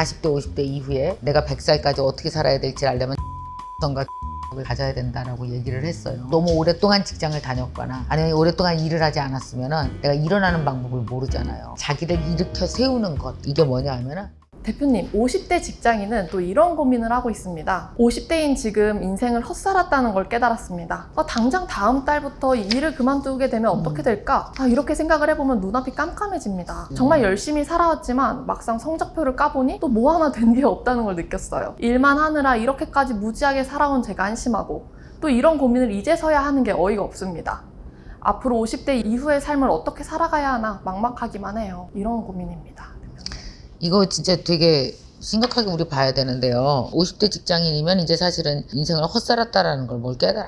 40대 50대 이후에 내가 100살까지 어떻게 살아야 될지 알려면 가 을 가져야 된다라고 얘기를 했어요. 너무 오랫동안 직장을 다녔거나 아니면 오랫동안 일을 하지 않았으면 내가 일어나는 방법을 모르잖아요. 자기를 일으켜 세우는 것, 이게 뭐냐 하면은 대표님, 50대 직장인은 또 이런 고민을 하고 있습니다. 50대인 지금 인생을 헛살았다는 걸 깨달았습니다. 당장 다음 달부터 이 일을 그만두게 되면 어떻게 될까? 이렇게 생각을 해보면 눈앞이 깜깜해집니다. 정말 열심히 살아왔지만 막상 성적표를 까보니 또 뭐 하나 된 게 없다는 걸 느꼈어요. 일만 하느라 이렇게까지 무지하게 살아온 제가 한심하고 또 이런 고민을 이제서야 하는 게 어이가 없습니다. 앞으로 50대 이후의 삶을 어떻게 살아가야 하나 막막하기만 해요. 이런 고민입니다. 이거 진짜 되게 심각하게 우리 봐야 되는데요. 50대 직장인이면 이제 사실은 인생을 헛살았다라는 걸 뭘 깨달아.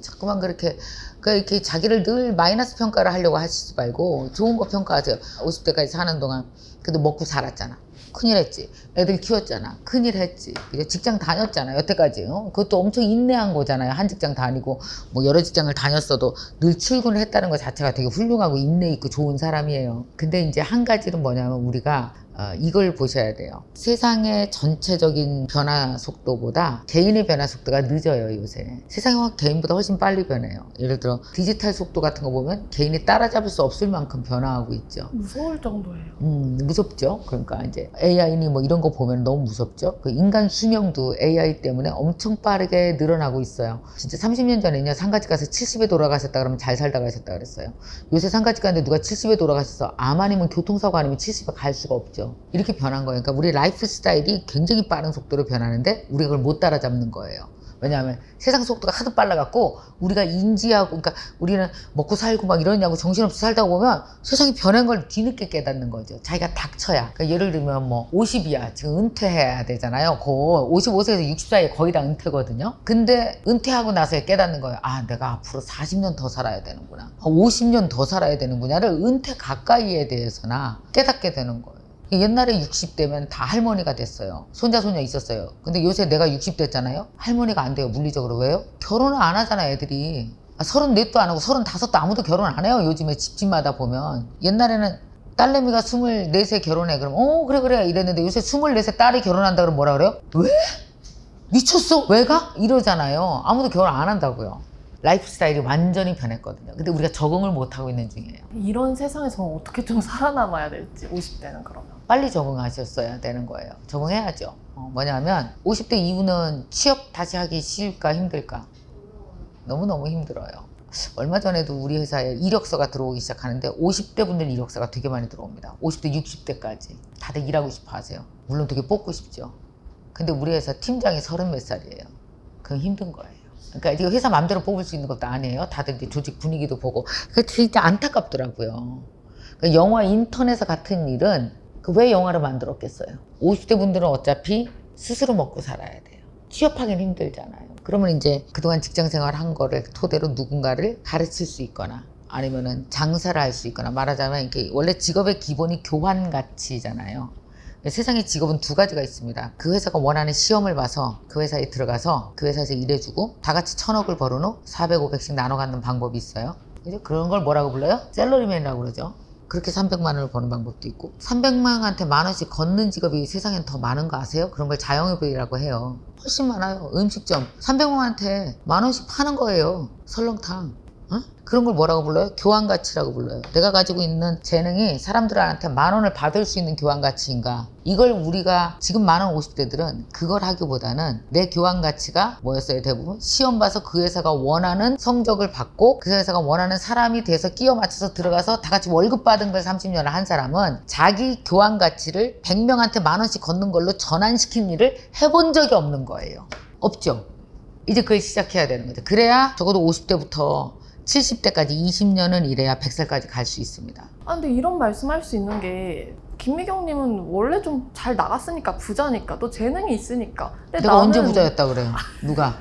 자꾸만 그렇게 자기를 늘 마이너스 평가를 하려고 하시지 말고 좋은 거 평가하세요. 50대까지 사는 동안 그래도 먹고 살았잖아. 큰일 했지. 애들 키웠잖아. 큰일 했지. 직장 다녔잖아. 여태까지. 그것도 엄청 인내한 거잖아요. 한 직장 다니고 뭐 여러 직장을 다녔어도 늘 출근을 했다는 것 자체가 되게 훌륭하고 인내 있고 좋은 사람이에요. 근데 이제 한 가지는 뭐냐면 우리가 이걸 보셔야 돼요. 세상의 전체적인 변화 속도보다 개인의 변화 속도가 늦어요, 요새. 세상이 개인보다 훨씬 빨리 변해요. 예를 들어 디지털 속도 같은 거 보면 개인이 따라잡을 수 없을 만큼 변화하고 있죠. 무서울 정도예요. 무섭죠. 그러니까 이제 AI니 뭐 이런 거 보면 너무 무섭죠. 그 인간 수명도 AI 때문에 엄청 빠르게 늘어나고 있어요. 진짜 30년 전에는요, 상가집 가서 70에 돌아가셨다 그러면 잘 살다 가셨다 그랬어요. 요새 상가집 가는데 누가 70에 돌아가셨어. 암 아니면 교통사고 아니면 70에 갈 수가 없죠. 이렇게 변한 거예요. 그러니까 우리 라이프 스타일이 굉장히 빠른 속도로 변하는데 우리가 그걸 못 따라잡는 거예요. 왜냐하면 세상 속도가 하도 빨라갖고 우리가 인지하고, 그러니까 우리는 먹고 살고 막 이러냐고 정신없이 살다 보면 세상이 변한 걸 뒤늦게 깨닫는 거죠. 자기가 닥쳐야. 그러니까 예를 들면 뭐 50이야. 지금 은퇴해야 되잖아요. 55세에서 60 사이에 거의 다 은퇴거든요. 근데 은퇴하고 나서 깨닫는 거예요. 내가 앞으로 40년 더 살아야 되는구나. 50년 더 살아야 되는구나를 은퇴 가까이에 대해서나 깨닫게 되는 거예요. 옛날에 60대면 다 할머니가 됐어요. 손자 손녀 있었어요. 근데 요새 내가 60 됐잖아요. 할머니가 안 돼요. 물리적으로. 왜요? 결혼을 안 하잖아, 애들이. 34도 안 하고 35도 아무도 결혼 안 해요. 요즘에 집집마다 보면. 옛날에는 딸내미가 24세 결혼해. 그럼 그래 이랬는데 요새 24세 딸이 결혼한다 그러면 뭐라 그래요? 왜? 미쳤어? 왜 가? 이러잖아요. 아무도 결혼 안 한다고요. 라이프 스타일이 완전히 변했거든요. 근데 우리가 적응을 못하고 있는 중이에요. 이런 세상에서 어떻게 좀 살아남아야 될지, 50대는 그러면. 빨리 적응하셨어야 되는 거예요. 적응해야죠. 뭐냐면 50대 이후는 취업 다시 하기 쉬울까 힘들까? 너무너무 힘들어요. 얼마 전에도 우리 회사에 이력서가 들어오기 시작하는데 50대 분들 이력서가 되게 많이 들어옵니다. 50대, 60대까지. 다들 일하고 싶어 하세요. 물론 되게 뽑고 싶죠. 근데 우리 회사 팀장이 30 몇 살이에요. 그건 힘든 거예요. 그러니까 이거 회사 마음대로 뽑을 수 있는 것도 아니에요. 다들 이제 조직 분위기도 보고. 그게 진짜 안타깝더라고요. 그러니까 영화 인턴에서 같은 일은 왜 영화를 만들었겠어요? 50대 분들은 어차피 스스로 먹고 살아야 돼요. 취업하기는 힘들잖아요. 그러면 이제 그동안 직장 생활 한 거를 토대로 누군가를 가르칠 수 있거나 아니면은 장사를 할 수 있거나, 말하자면 이게 원래 직업의 기본이 교환 가치잖아요. 세상에 직업은 두 가지가 있습니다. 그 회사가 원하는 시험을 봐서 그 회사에 들어가서 그 회사에서 일해주고 다 같이 1000억을 벌은 후 400, 500씩 나눠 갖는 방법이 있어요. 그죠? 그런 걸 뭐라고 불러요? 샐러리맨이라고 그러죠. 그렇게 300만 원을 버는 방법도 있고, 300만한테 만 원씩 걷는 직업이 세상엔 더 많은 거 아세요? 그런 걸 자영업이라고 해요. 훨씬 많아요. 음식점 300만원한테 만 원씩 파는 거예요. 설렁탕. 그런 걸 뭐라고 불러요? 교환가치라고 불러요. 내가 가지고 있는 재능이 사람들한테 만 원을 받을 수 있는 교환가치인가? 이걸 우리가 지금 많은 50대들은 그걸 하기보다는 내 교환가치가 뭐였어요? 대부분 시험 봐서 그 회사가 원하는 성적을 받고 그 회사가 원하는 사람이 돼서 끼워 맞춰서 들어가서 다 같이 월급 받은 걸 30년을 한 사람은 자기 교환가치를 100명한테 만 원씩 걷는 걸로 전환시킨 일을 해본 적이 없는 거예요. 없죠? 이제 그걸 시작해야 되는 거죠. 그래야 적어도 50대부터 70대까지 20년은 일해야 100살까지 갈 수 있습니다. 근데 이런 말씀할 수 있는 게 김미경님은 원래 좀 잘 나갔으니까, 부자니까, 또 재능이 있으니까. 근데 내가 언제 부자였다 그래요? 누가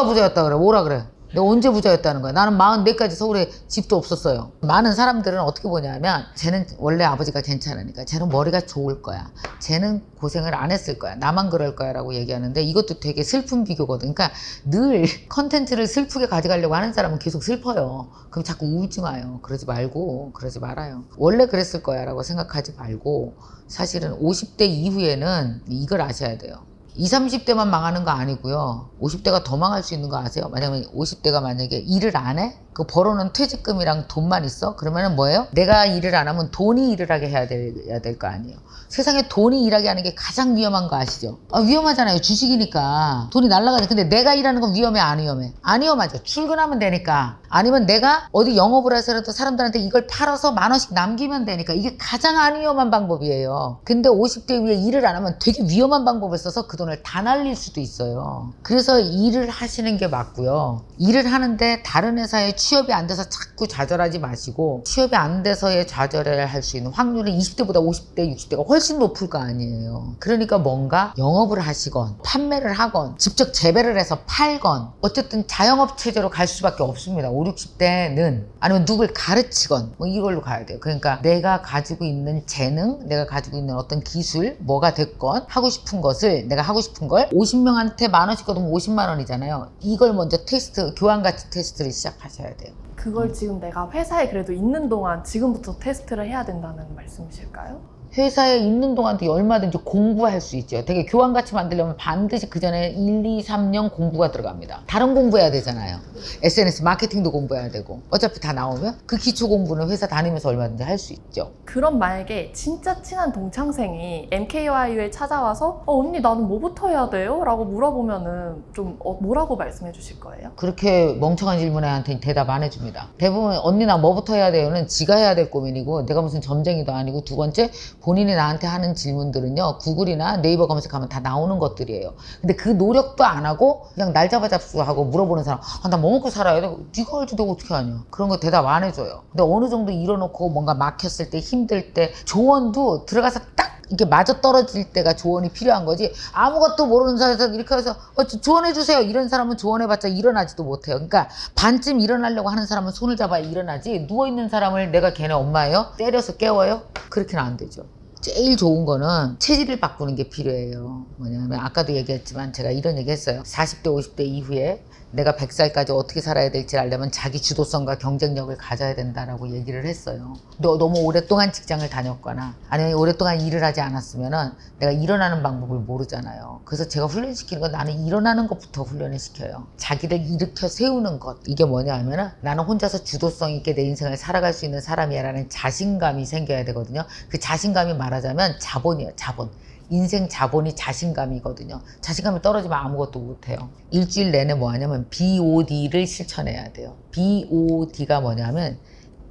부자였다 그래? 뭐라 그래? 내가 언제 부자였다는 거야. 나는 44까지 서울에 집도 없었어요. 많은 사람들은 어떻게 보냐면 쟤는 원래 아버지가 괜찮으니까 쟤는 머리가 좋을 거야. 쟤는 고생을 안 했을 거야. 나만 그럴 거야 라고 얘기하는데 이것도 되게 슬픈 비교거든. 그러니까 늘 컨텐츠를 슬프게 가져가려고 하는 사람은 계속 슬퍼요. 그럼 자꾸 우울증 와요. 그러지 말고 그러지 말아요. 원래 그랬을 거야 라고 생각하지 말고 사실은 50대 이후에는 이걸 아셔야 돼요. 20, 30대만 망하는 거 아니고요. 50대가 더 망할 수 있는 거 아세요? 만약에 50대가 만약에 일을 안 해? 그 벌어놓은 퇴직금이랑 돈만 있어? 그러면은 뭐예요? 내가 일을 안 하면 돈이 일을 하게 해야 될 거 아니에요. 세상에 돈이 일하게 하는 게 가장 위험한 거 아시죠? 위험하잖아요. 주식이니까. 돈이 날아가지. 근데 내가 일하는 건 위험해? 안 위험해? 안 위험하죠. 출근하면 되니까. 아니면 내가 어디 영업을 해서라도 사람들한테 이걸 팔아서 10,000원씩 남기면 되니까. 이게 가장 안 위험한 방법이에요. 근데 50대 위에 일을 안 하면 되게 위험한 방법을 써서 그 돈을 다 날릴 수도 있어요. 그래서 일을 하시는 게 맞고요. 일을 하는데 다른 회사에 취업이 안 돼서 자꾸 좌절하지 마시고 취업이 안 돼서의 좌절을 할 수 있는 확률은 20대보다 50대, 60대가 훨씬 높을 거 아니에요. 그러니까 뭔가 영업을 하시건 판매를 하건 직접 재배를 해서 팔건 어쨌든 자영업 체제로 갈 수밖에 없습니다. 5, 60대는 아니면 누굴 가르치건 뭐 이걸로 가야 돼요. 그러니까 내가 가지고 있는 재능, 내가 가지고 있는 어떤 기술, 뭐가 됐건 하고 싶은 것을 내가 하고 싶은 걸 50명한테 10,000원씩 걷으면 50만 원이잖아요. 이걸 먼저 테스트, 교환가치 테스트를 시작하셔야 돼요. 그걸 지금 내가 회사에 그래도 있는 동안 지금부터 테스트를 해야 된다는 말씀이실까요? 회사에 있는 동안도 얼마든지 공부할 수 있죠. 되게 교환가치 만들려면 반드시 그 전에 1, 2, 3년 공부가 들어갑니다. 다른 공부해야 되잖아요. SNS 마케팅도 공부해야 되고 어차피 다 나오면 그 기초 공부는 회사 다니면서 얼마든지 할 수 있죠. 그럼 만약에 진짜 친한 동창생이 MKYU에 찾아와서 언니 나는 뭐부터 해야 돼요? 라고 물어보면은 좀 뭐라고 말씀해 주실 거예요? 그렇게 멍청한 질문에한테 대답 안 해줍니다. 대부분 언니 나 뭐부터 해야 돼요는 지가 해야 될 고민이고 내가 무슨 점쟁이도 아니고 두 번째 본인이 나한테 하는 질문들은요 구글이나 네이버 검색하면 다 나오는 것들이에요. 근데 그 노력도 안 하고 그냥 날 잡아잡수하고 물어보는 사람 나 뭐 먹고 살아야 돼? 네가 알지 내가 어떻게 하냐. 그런 거 대답 안 해줘요. 근데 어느 정도 이뤄놓고 뭔가 막혔을 때 힘들 때 조언도 들어가서 딱 이게 맞아 떨어질 때가 조언이 필요한 거지 아무것도 모르는 사람에서 이렇게 해서 조언해주세요 이런 사람은 조언해봤자 일어나지도 못해요. 그러니까 반쯤 일어나려고 하는 사람은 손을 잡아야 일어나지 누워있는 사람을 내가 걔네 엄마예요? 때려서 깨워요? 그렇게는 안 되죠. 제일 좋은 거는 체질을 바꾸는 게 필요해요. 뭐냐면 아까도 얘기했지만 제가 이런 얘기 했어요. 40대 50대 이후에 내가 100살까지 어떻게 살아야 될지 알려면 자기 주도성과 경쟁력을 가져야 된다라고 얘기를 했어요. 너무 오랫동안 직장을 다녔거나 아니면 오랫동안 일을 하지 않았으면은 내가 일어나는 방법을 모르잖아요. 그래서 제가 훈련시키는 건 나는 일어나는 것부터 훈련을 시켜요. 자기를 일으켜 세우는 것. 이게 뭐냐 하면은 나는 혼자서 주도성 있게 내 인생을 살아갈 수 있는 사람이야 라는 자신감이 생겨야 되거든요. 그 자신감이 말하자면 자본이에요. 자본. 인생 자본이 자신감이거든요. 자신감이 떨어지면 아무것도 못해요. 일주일 내내 뭐 하냐면 BOD를 실천해야 돼요. BOD가 뭐냐면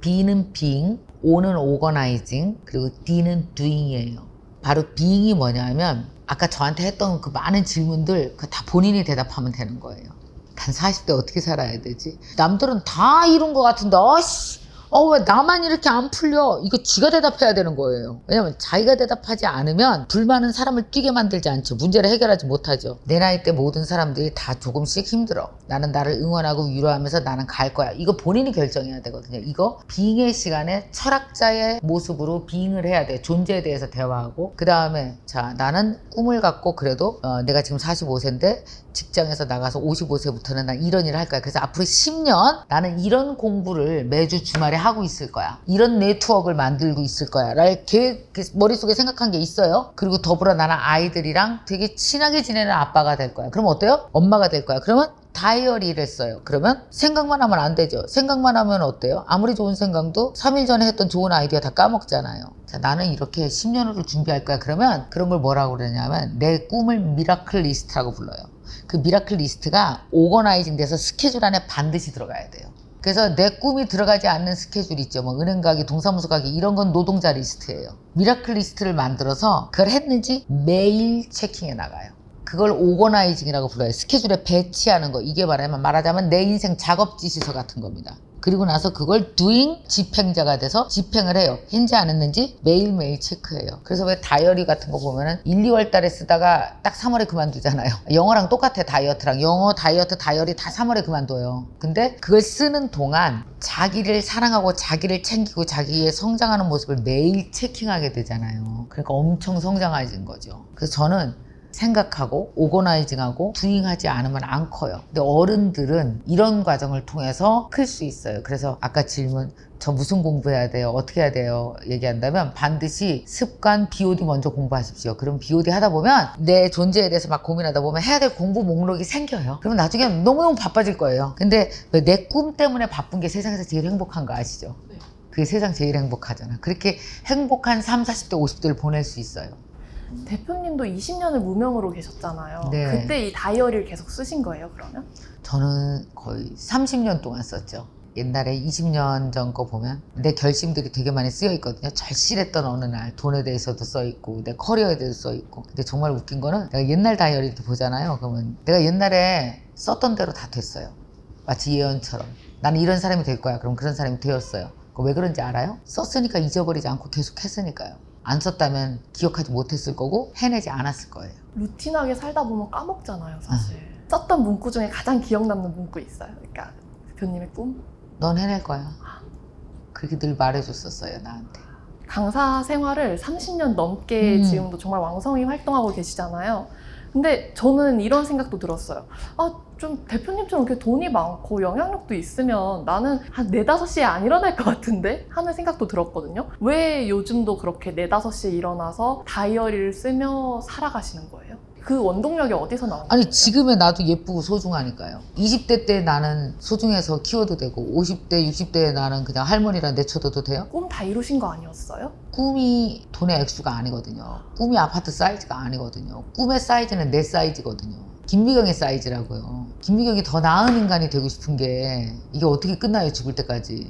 B는 being, O는 organizing, 그리고 D는 doing이에요. 바로 being이 뭐냐면 아까 저한테 했던 그 많은 질문들 다 본인이 대답하면 되는 거예요. 난 40대 어떻게 살아야 되지? 남들은 다 이룬 것 같은데 왜 나만 이렇게 안 풀려? 이거 지가 대답해야 되는 거예요. 왜냐면 자기가 대답하지 않으면 불만은 사람을 뛰게 만들지 않죠. 문제를 해결하지 못하죠. 내 나이 때 모든 사람들이 다 조금씩 힘들어. 나는 나를 응원하고 위로하면서 나는 갈 거야. 이거 본인이 결정해야 되거든요. 이거 비잉의 시간에 철학자의 모습으로 비잉을 해야 돼. 존재에 대해서 대화하고 그 다음에 자 나는 꿈을 갖고 그래도 내가 지금 45세인데 직장에서 나가서 55세부터는 난 이런 일을 할 거야. 그래서 앞으로 10년 나는 이런 공부를 매주 주말에 하고 있을 거야. 이런 네트워크를 만들고 있을 거야. 라는 계획 머릿속에 생각한 게 있어요. 그리고 더불어 나는 아이들이랑 되게 친하게 지내는 아빠가 될 거야. 그럼 어때요? 엄마가 될 거야. 그러면 다이어리를 써요. 그러면 생각만 하면 안 되죠. 생각만 하면 어때요? 아무리 좋은 생각도 3일 전에 했던 좋은 아이디어 다 까먹잖아요. 자, 나는 이렇게 10년 후를 준비할 거야. 그러면 그런 걸 뭐라고 그러냐면 내 꿈을 미라클 리스트라고 불러요. 그 미라클 리스트가 오거나이징 돼서 스케줄 안에 반드시 들어가야 돼요. 그래서 내 꿈이 들어가지 않는 스케줄 있죠. 뭐 은행 가기, 동사무소 가기 이런 건 노동자 리스트예요. 미라클 리스트를 만들어서 그걸 했는지 매일 체킹해 나가요. 그걸 오거나이징이라고 불러요. 스케줄에 배치하는 거. 이게 말하자면 내 인생 작업지시서 같은 겁니다. 그리고 나서 그걸 doing 집행자가 돼서 집행을 해요. 했는지 안 했는지 매일매일 체크해요. 그래서 왜 다이어리 같은 거 보면은 1, 2월 달에 쓰다가 딱 3월에 그만두잖아요. 영어랑 똑같아. 다이어트랑 영어 다이어트 다이어리 다 3월에 그만둬요. 근데 그걸 쓰는 동안 자기를 사랑하고 자기를 챙기고 자기의 성장하는 모습을 매일 체킹하게 되잖아요. 그러니까 엄청 성장해진 거죠. 그래서 저는 생각하고 오거나이징하고 두잉하지 않으면 안 커요. 근데 어른들은 이런 과정을 통해서 클 수 있어요. 그래서 아까 질문 저 무슨 공부해야 돼요? 어떻게 해야 돼요? 얘기한다면 반드시 습관 BOD 먼저 공부하십시오. 그럼 BOD 하다 보면 내 존재에 대해서 막 고민하다 보면 해야 될 공부 목록이 생겨요. 그러면 나중에 너무너무 바빠질 거예요. 근데 내 꿈 때문에 바쁜 게 세상에서 제일 행복한 거 아시죠? 네. 그게 세상 제일 행복하잖아. 그렇게 행복한 30, 40대, 50대를 보낼 수 있어요. 대표님도 20년을 무명으로 계셨잖아요. 네. 그때 이 다이어리를 계속 쓰신 거예요, 그러면? 저는 거의 30년 동안 썼죠. 옛날에 20년 전 거 보면 내 결심들이 되게 많이 쓰여 있거든요. 절실했던 어느 날 돈에 대해서도 써 있고 내 커리어에 대해서 써 있고. 근데 정말 웃긴 거는 내가 옛날 다이어리 이렇게 보잖아요. 그러면 내가 옛날에 썼던 대로 다 됐어요. 마치 예언처럼. 나는 이런 사람이 될 거야. 그럼 그런 사람이 되었어요. 왜 그런지 알아요? 썼으니까 잊어버리지 않고 계속 했으니까요. 안 썼다면 기억하지 못했을 거고 해내지 않았을 거예요. 루틴하게 살다 보면 까먹잖아요, 사실. 썼던 문구 중에 가장 기억 남는 문구 있어요. 그러니까 대표님의 꿈? 넌 해낼 거야. 그렇게 늘 말해줬었어요, 나한테. 강사 생활을 30년 넘게 지금도 정말 왕성히 활동하고 계시잖아요. 근데 저는 이런 생각도 들었어요. 좀 대표님처럼 이렇게 돈이 많고 영향력도 있으면 나는 한 4, 5시에 안 일어날 것 같은데? 하는 생각도 들었거든요. 왜 요즘도 그렇게 4, 5시에 일어나서 다이어리를 쓰며 살아가시는 거예요? 그 원동력이 어디서 나오는 거예요? 아니 지금의 나도 예쁘고 소중하니까요. 20대 때 나는 소중해서 키워도 되고 50대, 60대에 나는 그냥 할머니라 내쳐둬도 돼요? 꿈 다 이루신 거 아니었어요? 꿈이 돈의 액수가 아니거든요. 꿈이 아파트 사이즈가 아니거든요. 꿈의 사이즈는 내 사이즈거든요. 김미경의 사이즈라고요. 김미경이 더 나은 인간이 되고 싶은 게 이게 어떻게 끝나요, 죽을 때까지.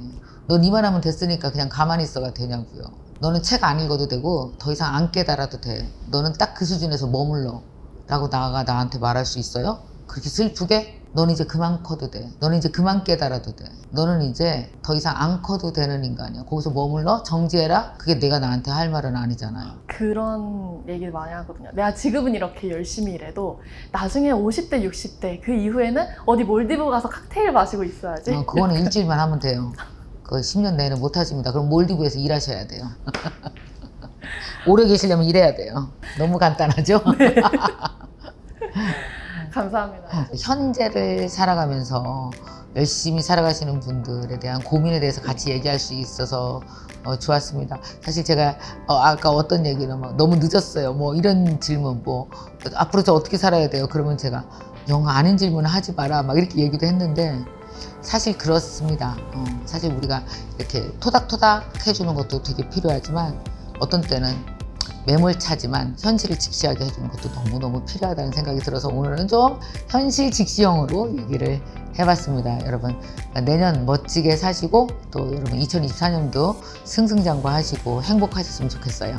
넌 이만하면 됐으니까 그냥 가만히 있어가 되냐고요. 너는 책 안 읽어도 되고 더 이상 안 깨달아도 돼. 너는 딱 그 수준에서 머물러 라고 나한테 말할 수 있어요? 그렇게 슬프게? 너는 이제 그만 커도 돼. 너는 이제 그만 깨달아도 돼. 너는 이제 더 이상 안 커도 되는 인간이야. 거기서 머물러? 정지해라? 그게 내가 나한테 할 말은 아니잖아요. 그런 얘기를 많이 하거든요. 내가 지금은 이렇게 열심히 일해도 나중에 50대, 60대 그 이후에는 어디 몰디브 가서 칵테일 마시고 있어야지. 그거는 일주일만 하면 돼요. 그거 10년 내내 못 하십니다. 그럼 몰디브에서 일하셔야 돼요. 오래 계시려면 일해야 돼요. 너무 간단하죠? 네. 감사합니다. 현재를 살아가면서 열심히 살아가시는 분들에 대한 고민에 대해서 같이 얘기할 수 있어서 좋았습니다. 사실 제가 아까 어떤 얘기는 막 너무 늦었어요. 뭐 이런 질문, 뭐 앞으로 저 어떻게 살아야 돼요? 그러면 제가 영 아닌 질문을 하지 마라 막 이렇게 얘기도 했는데 사실 그렇습니다. 사실 우리가 이렇게 토닥토닥 해주는 것도 되게 필요하지만 어떤 때는 매몰차지만 현실을 직시하게 해주는 것도 너무너무 필요하다는 생각이 들어서 오늘은 좀 현실 직시형으로 얘기를 해봤습니다. 여러분 내년 멋지게 사시고 또 여러분 2024년도 승승장구하시고 행복하셨으면 좋겠어요.